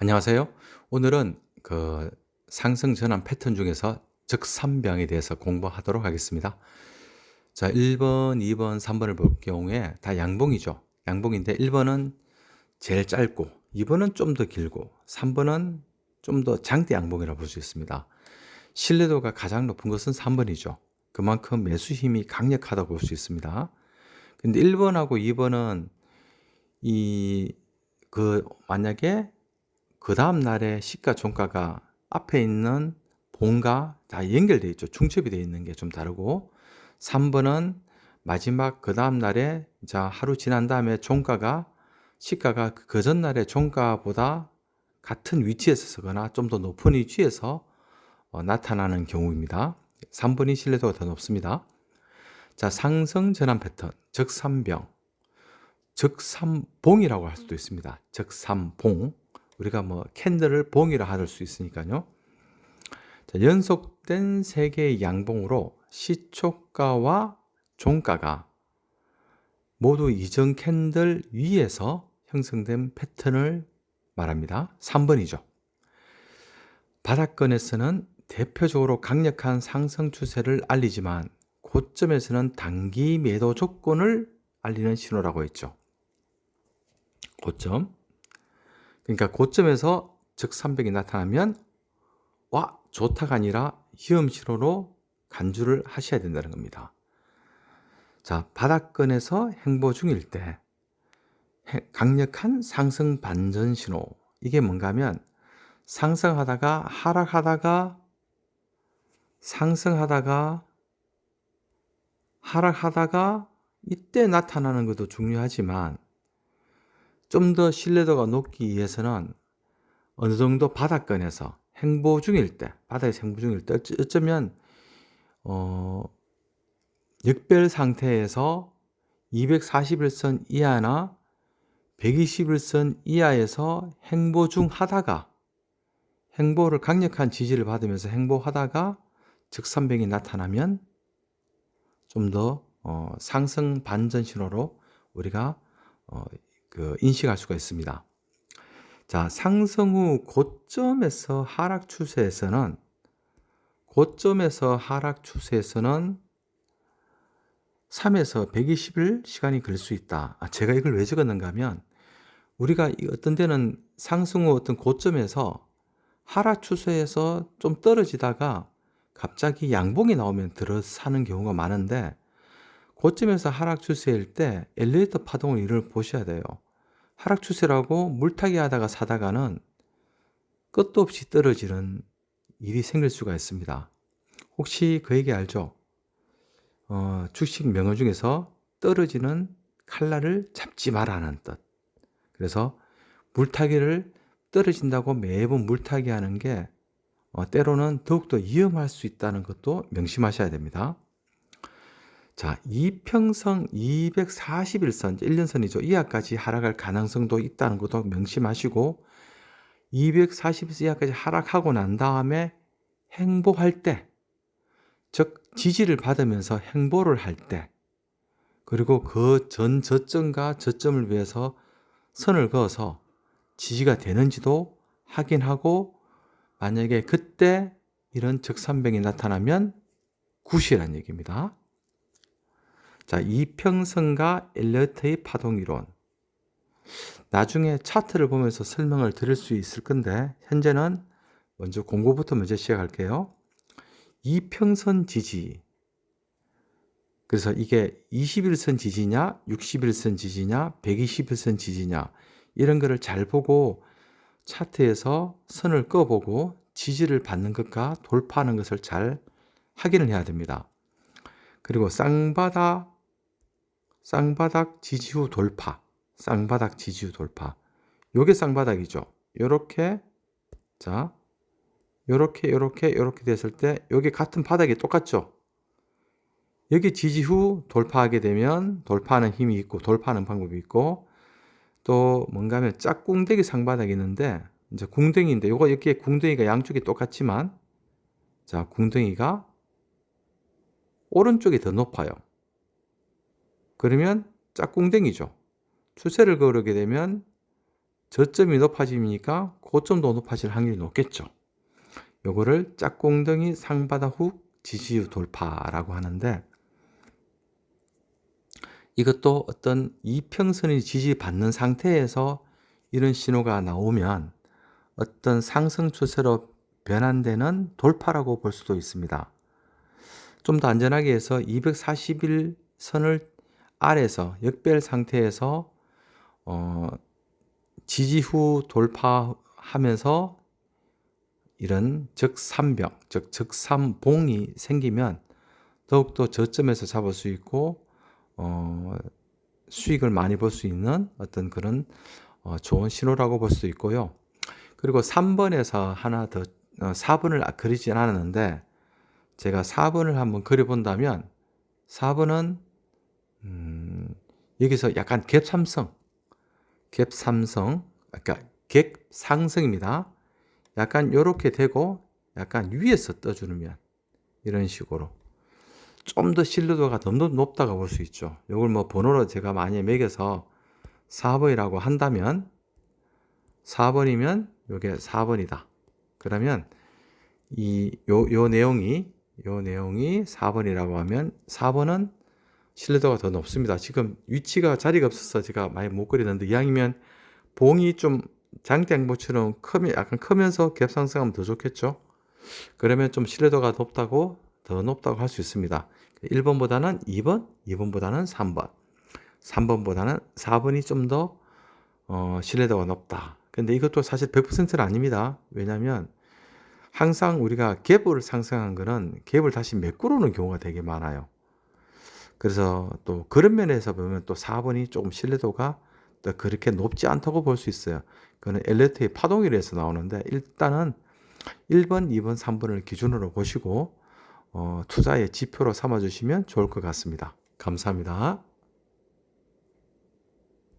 안녕하세요. 오늘은 상승 전환 패턴 중에서 적산병에 대해서 공부하도록 하겠습니다. 자, 1번, 2번, 3번을 볼 경우에 다 양봉이죠. 양봉인데 1번은 제일 짧고 2번은 좀 더 길고 3번은 좀 더 장대 양봉이라고 볼 수 있습니다. 신뢰도가 가장 높은 것은 3번이죠. 그만큼 매수 힘이 강력하다고 볼 수 있습니다. 근데 1번하고 2번은 만약에 그 다음 날에 시가 종가가 앞에 있는 봉과 다 연결되어 있죠. 중첩이 되어 있는 게 좀 다르고 3번은 마지막 그 다음 날에 하루 지난 다음에 시가가 그 전날의 종가보다 같은 위치에서 서거나 좀 더 높은 위치에서 나타나는 경우입니다. 3번이 신뢰도가 더 높습니다. 자, 상승 전환 패턴, 적산병, 적산봉이라고 할 수도 있습니다. 적산봉. 우리가 캔들을 봉이라 할 수 있으니까요. 자, 연속된 세 개의 양봉으로 시초가와 종가가 모두 이전 캔들 위에서 형성된 패턴을 말합니다. 3번이죠. 바닥권에서는 대표적으로 강력한 상승 추세를 알리지만 고점에서는 단기 매도 조건을 알리는 신호라고 했죠. 고점. 그러니까 고점에서 적산벽이 나타나면 와, 좋다가 아니라 위험 신호로 간주를 하셔야 된다는 겁니다. 자, 바닥권에서 행보 중일 때 강력한 상승 반전 신호. 이게 뭔가 하면 상승하다가 하락하다가 상승하다가 하락하다가 이때 나타나는 것도 중요하지만 좀 더 신뢰도가 높기 위해서는 어느 정도 바닥권에서 행보 중일 때, 바닥에서 행보 중일 때 어쩌면 역별 상태에서 241선 이하나 121선 이하에서 행보 중 하다가 행보를 강력한 지지를 받으면서 행보하다가 적산병이 나타나면 좀 더 상승 반전 신호로 우리가 인식할 수가 있습니다. 자, 상승 후 고점에서 하락 추세에서는 3에서 120일 시간이 걸릴 수 있다. 제가 이걸 왜 적었는가 하면 우리가 어떤 데는 상승 후 어떤 고점에서 하락 추세에서 좀 떨어지다가 갑자기 양봉이 나오면 들어서는 경우가 많은데 고점에서 하락 추세일 때 엘리베이터 파동을 이를 보셔야 돼요. 하락 추세라고 물타기 하다가 사다가는 끝도 없이 떨어지는 일이 생길 수가 있습니다. 혹시 그 얘기 알죠? 주식 명언 중에서 떨어지는 칼날을 잡지 마라는 뜻. 그래서 물타기를 떨어진다고 매번 물타기 하는 게 때로는 더욱더 위험할 수 있다는 것도 명심하셔야 됩니다. 자, 이평선 241선, 1년선이죠. 이하까지 하락할 가능성도 있다는 것도 명심하시고 240에서 이하까지 하락하고 난 다음에 행보할 때, 즉 지지를 받으면서 행보를 할 때, 그리고 그 전 저점과 저점을 위해서 선을 그어서 지지가 되는지도 확인하고 만약에 그때 이런 적산병이 나타나면 굿이라는 얘기입니다. 자, 이평선과 엘리어트의 파동이론. 나중에 차트를 보면서 설명을 드릴 수 있을 건데 현재는 먼저 공부부터 먼저 시작할게요. 이평선 지지. 그래서 이게 21선 지지냐, 61선 지지냐, 121선 지지냐 이런 거를 잘 보고 차트에서 선을 꺼보고 지지를 받는 것과 돌파하는 것을 잘 확인을 해야 됩니다. 그리고 쌍바닥 지지 후 돌파. 쌍바닥 지지 후 돌파. 요게 쌍바닥이죠. 요렇게 요렇게 됐을 때 여기 같은 바닥이 똑같죠. 여기 지지 후 돌파하게 되면 돌파하는 힘이 있고 돌파하는 방법이 있고 또 뭔가 하면 짝꿍댕이 상바닥이 있는데 이제 궁뎅이인데 요거 이렇게 궁뎅이가 양쪽이 똑같지만 자, 궁뎅이가 오른쪽이 더 높아요. 그러면 짝꿍댕이죠. 추세를 거르게 되면 저점이 높아지니까 고점도 높아질 확률이 높겠죠. 요거를 짝꿍덩이 상바닥 후 지지 돌파라고 하는데, 이것도 어떤 이평선이 지지받는 상태에서 이런 신호가 나오면 어떤 상승 추세로 변환되는 돌파라고 볼 수도 있습니다. 좀 더 안전하게 해서 241 선을 아래서 역별 상태에서 지지 후 돌파하면서 이런 적삼벽, 즉 적삼봉이 생기면 더욱더 저점에서 잡을 수 있고 수익을 많이 볼 수 있는 어떤 그런 좋은 신호라고 볼 수 있고요. 그리고 3번에서 하나 더 4번을 그리진 않았는데, 제가 4번을 한번 그려본다면 4번은 여기서 약간 갭삼성, 그러니까 갭상승입니다. 약간 요렇게 되고 약간 위에서 떠주면 이런 식으로 좀 더 신뢰도가 더 높다고 볼 수 있죠. 요걸 뭐 번호로 제가 많이 매겨서 4번이라고 한다면, 4번이면 요게 4번이다. 그러면 요 내용이 4번이라고 하면 4번은 신뢰도가 더 높습니다. 지금 위치가 자리가 없어서 제가 많이 못 그리는데, 이왕이면 봉이 좀 장대양봉처럼 약간 크면서 갭상승하면 더 좋겠죠. 그러면 좀 신뢰도가 더 높다고 할 수 있습니다. 1번보다는 2번, 2번보다는 3번, 3번보다는 4번이 좀 더 신뢰도가 높다. 근데 이것도 사실 100%는 아닙니다. 왜냐하면 항상 우리가 갭을 상승한 거는 갭을 다시 메꾸는 경우가 되게 많아요. 그래서 또 그런 면에서 보면 또 4번이 조금 신뢰도가 또 그렇게 높지 않다고 볼 수 있어요. 그거는 엘리트의 파동이라서 나오는데, 일단은 1번, 2번, 3번을 기준으로 보시고 투자의 지표로 삼아 주시면 좋을 것 같습니다. 감사합니다.